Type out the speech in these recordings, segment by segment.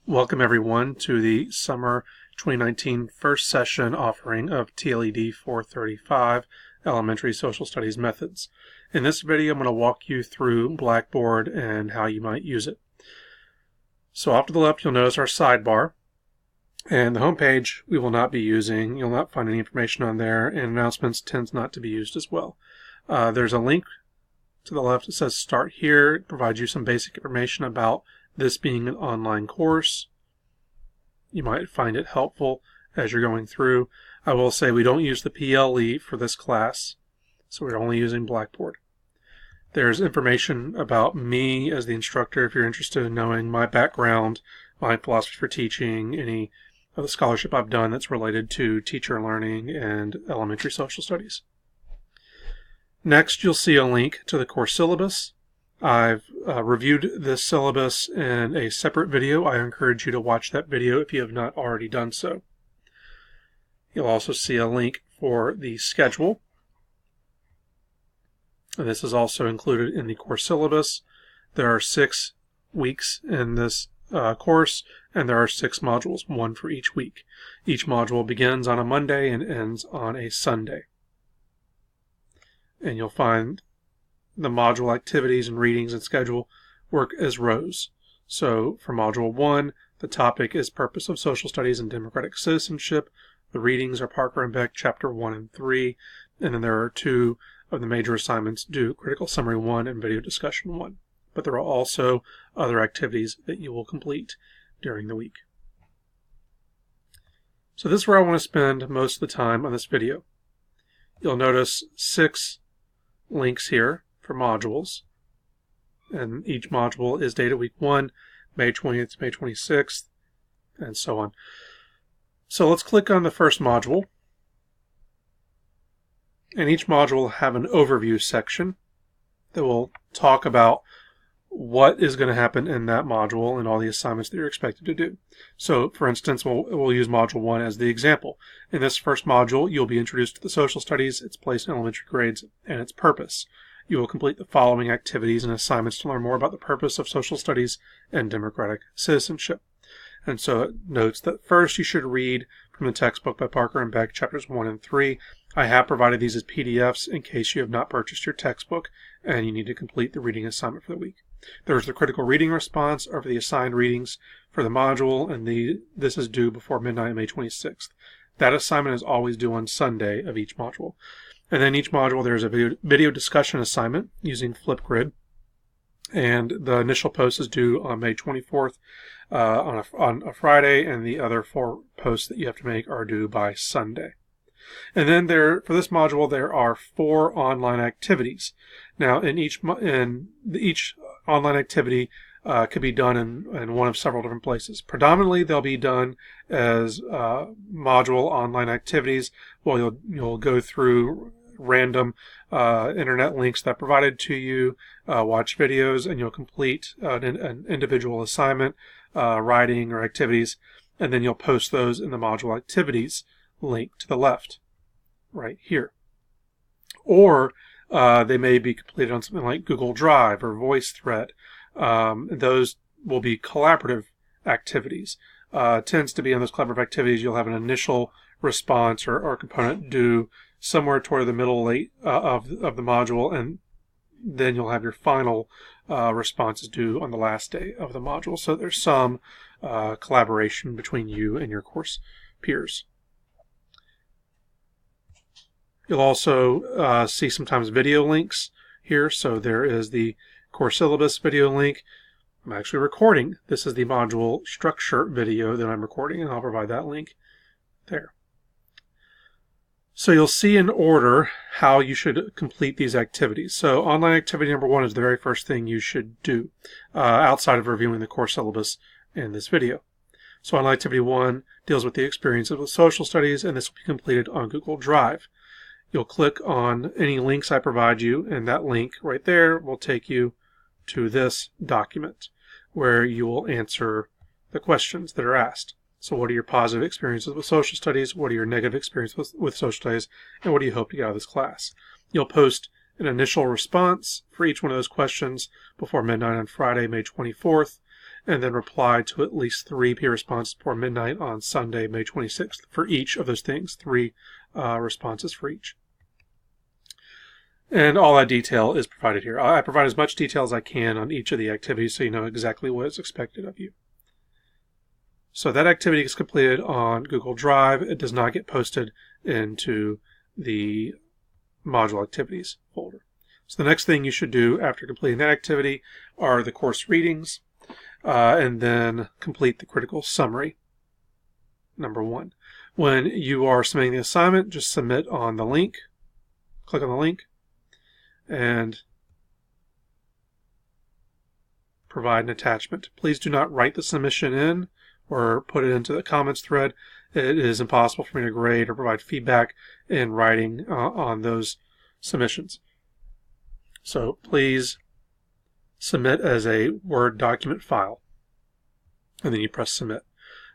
Welcome everyone to the Summer 2019 first session offering of TLED 435 Elementary Social Studies Methods. In this video I'm going to walk you through Blackboard and how you might use it. So off to the left you'll notice our sidebar, and the home page we will not be using. You'll not find any information on there, and announcements tends not to be used as well. There's a link to the left that says Start Here. It provides you some basic information about this being an online course. You might find it helpful as you're going through. I will say we don't use the PLE for this class, so we're only using Blackboard. There's information about me as the instructor if you're interested in knowing my background, my philosophy for teaching, any of the scholarship I've done that's related to teacher learning and elementary social studies. Next, you'll see a link to the course syllabus. I've reviewed this syllabus in a separate video. I encourage you to watch that video if you have not already done so. You'll also see a link for the schedule. And this is also included in the course syllabus. There are 6 weeks in this course, and there are 6 modules, one for each week. Each module begins on a Monday and ends on a Sunday. And you'll find the module activities and readings and schedule work as rows. So for Module 1, the topic is Purpose of Social Studies and Democratic Citizenship. The readings are Parker and Beck, Chapter 1 and 3. And then there are 2 of the major assignments due, Critical Summary 1 and Video Discussion 1. But there are also other activities that you will complete during the week. So this is where I want to spend most of the time on this video. You'll notice 6 links here for modules, and each module is dated week 1, May 20th to May 26th, and so on. So let's click on the first module, and each module will have an overview section that will talk about what is going to happen in that module and all the assignments that you're expected to do. So for instance, we'll use Module 1 as the example. In this first module, you'll be introduced to the social studies, its place in elementary grades, and its purpose. You will complete the following activities and assignments to learn more about the purpose of social studies and democratic citizenship. And so it notes that first you should read from the textbook by Parker and Beck, chapters 1 and 3. I have provided these as PDFs in case you have not purchased your textbook and you need to complete the reading assignment for the week. There's the critical reading response over the assigned readings for the module, and this is due before midnight, May 26th. That assignment is always due on Sunday of each module. And then each module there's a video discussion assignment using Flipgrid, and the initial post is due on May 24th on a Friday, and the other 4 posts that you have to make are due by Sunday. And then for this module there are 4 online activities. Now in each online activity could be done in one of several different places. Predominantly they'll be done as module online activities. Well, you'll go through random internet links that are provided to you, watch videos, and you'll complete an individual assignment, writing or activities, and then you'll post those in the module activities link to the left, right here. Or they may be completed on something like Google Drive or VoiceThread. Those will be collaborative activities. Tends to be on those collaborative activities you'll have an initial response or component due somewhere toward the middle late of the module, and then you'll have your final responses due on the last day of the module. So there's some collaboration between you and your course peers. You'll also see sometimes video links here. So there is the course syllabus video link. I'm actually recording. This is the module structure video that I'm recording, and I'll provide that link there. So you'll see in order how you should complete these activities. So online activity number 1 is the very first thing you should do outside of reviewing the course syllabus in this video. So online activity 1 deals with the experiences with social studies, and this will be completed on Google Drive. You'll click on any links I provide you, and that link right there will take you to this document where you will answer the questions that are asked. So what are your positive experiences with social studies? What are your negative experiences with social studies? And what do you hope to get out of this class? You'll post an initial response for each one of those questions before midnight on Friday, May 24th. and then reply to at least 3 peer responses before midnight on Sunday, May 26th for each of those things, 3 responses for each. And all that detail is provided here. I provide as much detail as I can on each of the activities so you know exactly what is expected of you. So that activity is completed on Google Drive. It does not get posted into the module activities folder. So the next thing you should do after completing that activity are the course readings, and then complete the critical summary, number 1. When you are submitting the assignment, just submit on the link. Click on the link and provide an attachment. Please do not write the submission in or put it into the comments thread. It is impossible for me to grade or provide feedback in writing on those submissions. So please submit as a Word document file, and then you press submit.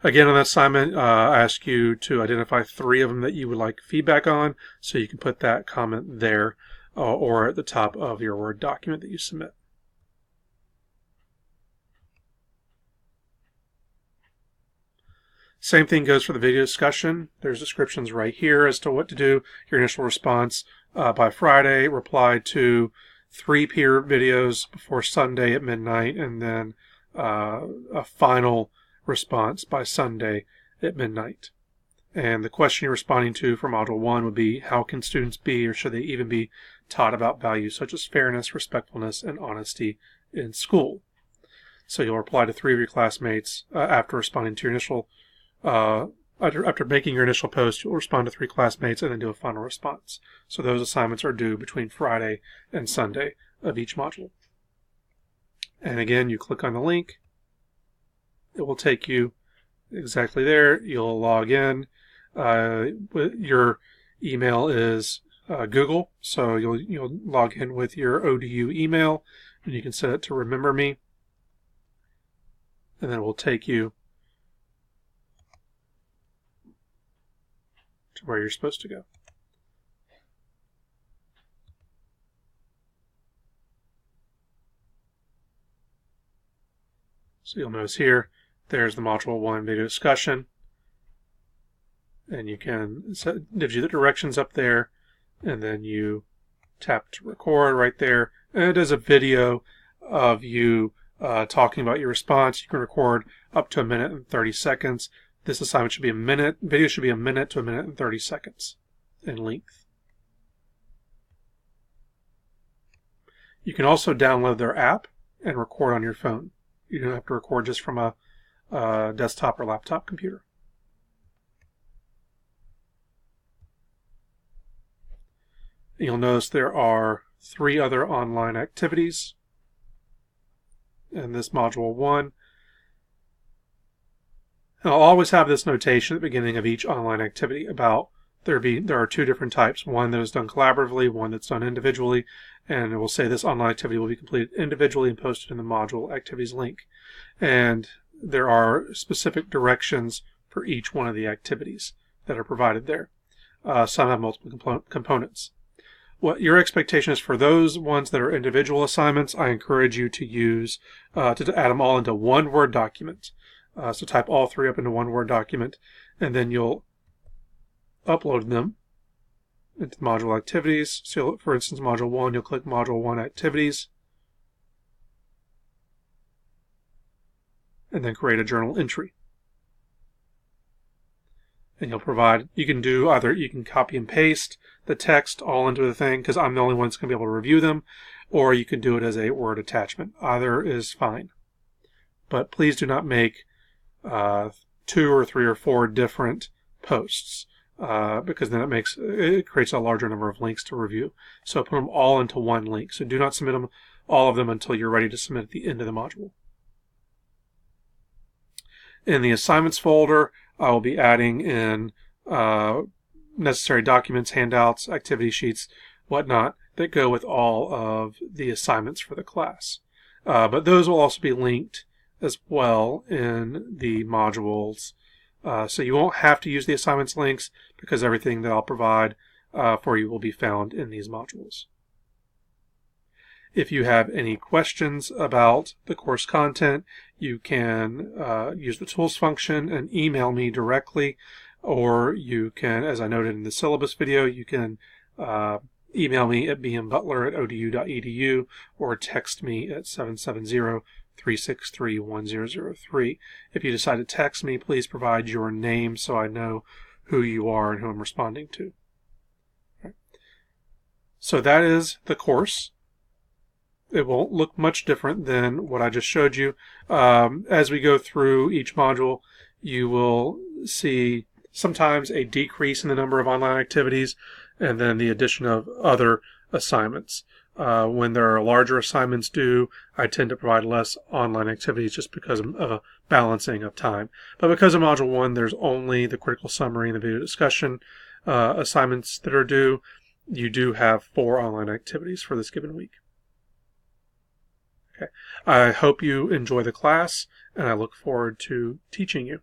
Again, on that assignment, I ask you to identify 3 of them that you would like feedback on, so you can put that comment there or at the top of your Word document that you submit. Same thing goes for the video discussion. There's descriptions right here as to what to do. Your initial response by Friday, reply to 3 peer videos before Sunday at midnight, and then a final response by Sunday at midnight. And the question you're responding to for Module 1 would be, how can students be, or should they even be, taught about values such as fairness, respectfulness, and honesty in school? So you'll reply to 3 of your classmates after responding to your initial after making your initial post. You'll respond to 3 classmates and then do a final response. So those assignments are due between Friday and Sunday of each module. And again, you click on the link. It will take you exactly there. You'll log in. Your email is Google, so you'll log in with your ODU email, and you can set it to remember me. And then it will take you to where you're supposed to go. So you'll notice here, there's the Module 1 video discussion, and you can gives you the directions up there, and then you tap to record right there, and it does a video of you talking about your response. You can record up to 1 minute and 30 seconds. This assignment should be a minute. Video should be 1 minute to 1 minute and 30 seconds in length. You can also download their app and record on your phone. You don't have to record just from a desktop or laptop computer. You'll notice there are 3 other online activities in this Module 1. And I'll always have this notation at the beginning of each online activity about there are 2 different types, one that is done collaboratively, one that's done individually, and it will say this online activity will be completed individually and posted in the module activities link. And there are specific directions for each one of the activities that are provided there. Some have multiple components. What your expectation is for those ones that are individual assignments, I encourage you to use to add them all into one Word document. So type all 3 up into one Word document, and then you'll upload them into module activities. So for instance, Module 1, you'll click Module 1 Activities, and then create a journal entry. And you'll provide, you can copy and paste the text all into the thing, because I'm the only one that's going to be able to review them, or you can do it as a Word attachment. Either is fine. But please do not make 2 or 3 or 4 different posts, because then it creates a larger number of links to review. So put them all into one link. So do not submit all of them until you're ready to submit at the end of the module. In the assignments folder, I will be adding in necessary documents, handouts, activity sheets, whatnot, that go with all of the assignments for the class. But those will also be linked as well in the modules. So you won't have to use the assignments links, because everything that I'll provide for you will be found in these modules. If you have any questions about the course content, you can use the tools function and email me directly, or you can, as I noted in the syllabus video, you can email me at bmbutler@odu.edu or text me at 770-363-1003. If you decide to text me, please provide your name so I know who you are and who I'm responding to. Okay. So that is the course. It won't look much different than what I just showed you. As we go through each module, you will see sometimes a decrease in the number of online activities and then the addition of other assignments. When there are larger assignments due, I tend to provide less online activities just because of a balancing of time. But because of Module 1, there's only the critical summary and the video discussion assignments that are due. You do have 4 online activities for this given week. Okay. I hope you enjoy the class, and I look forward to teaching you.